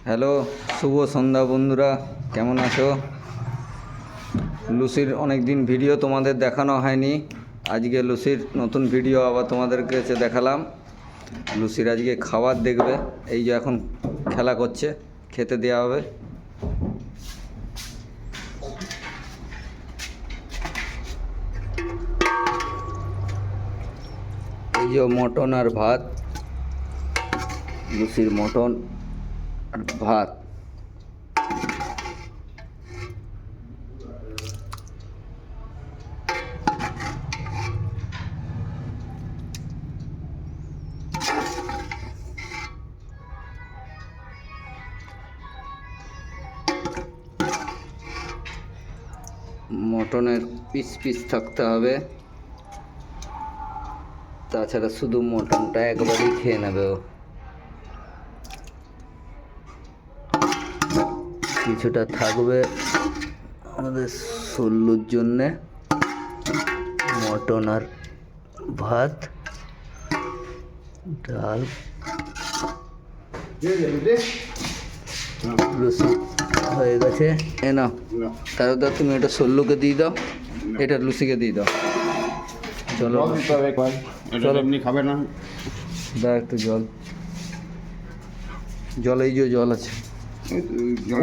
Hello, শুভ সন্ধ্যা বন্ধুরা, কেমন আছো? লুসির অনেক দিন ভিডিও তোমাদের দেখানো হয়নি। আজকে লুসির নতুন ভিডিও আবার তোমাদের কাছে দেখালাম। লুসির আজকে খাবার দেখবে। এই যে এখন খেলা করছে, খেতে দেওয়া হবে। এই যে মটন আর ভাত, লুসির মটন আর ভাত। মটনের পিস পিস থাকতে হবে, তাছাড়া শুধু মটনটা একবারই খেয়ে নেবে ও। কিছুটা থাকবে আমাদের সল্লুর জন্যে, মটন আর ভাত, ডাল। লুচি হয়ে গেছে, এ নাও। তারপর তুমি এটা সল্লুকে দিয়ে দাও, এটা লুচিকে দিয়ে দাও। চলো চলো, এমনি খাবে না। দাও একটু জল, জল এই যে জল আছে।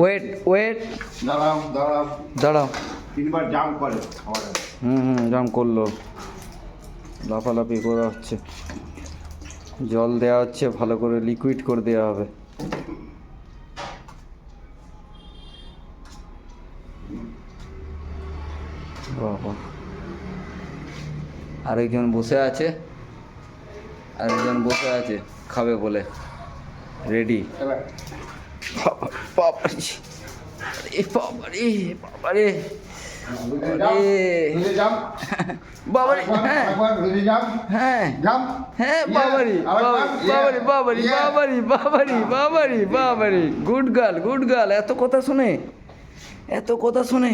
ওয়েট ওয়েট, দাঁড়াও দাঁড়াও দাঁড়াও। তিনবার জাম করে খাবারে। জাম করলো, লাফালাফি করা হচ্ছে। জল দেওয়া হচ্ছে, ভালো করে লিকুইড করে দেওয়া হবে। বাবা, আরেকজন বসে আছে, আরেকজন বসে আছে খাবে বলে, রেডি। বাবারে বাবারে বাবারে বাবারে, হ্যাঁ হ্যাঁ হ্যাঁ, বাবারি বাবারি বাবারি বাবারি বাবারি বাবারি বাবারি, গুড গার্ল গুড গার্ল। এত কথা শুনে, এত কথা শুনে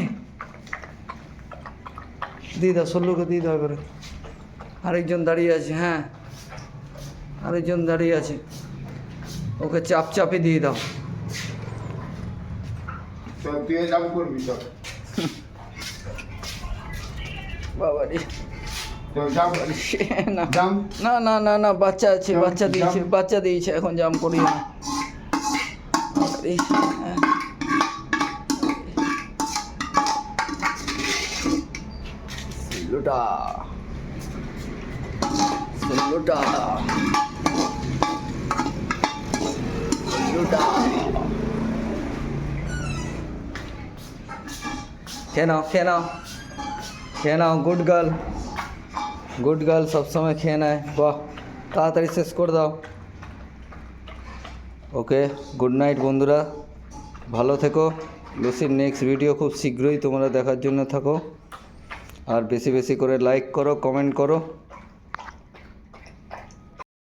দিয়ে দাও, সল্লুকে দিয়ে দাও করে। আরেকজন দাঁড়িয়ে আছে, হ্যাঁ আরেকজন দাঁড়িয়ে আছে, ওকে চাপ চাপে দিয়ে দাও। বাবারি না না না না, বাচ্চা আছে, বাচ্চা দিয়েছে, বাচ্চা দিয়েছে, এখন জাম করি না। লুটা লুটা লুটা, খেয়ে নাও খেয়ে নাও খেয়ে নাও। গুড গার্ল গুড গার্ল, সবসময় খেয়ে নেয়। বাহ, তাড়াতাড়ি শেষ করে দাও। ওকে, গুড নাইট বন্ধুরা, ভালো থেকো। লুসির নেক্সট ভিডিও খুব শীঘ্রই তোমরা দেখার জন্য থাকো। আর বেশি বেশি করে লাইক করো, কমেন্ট করো।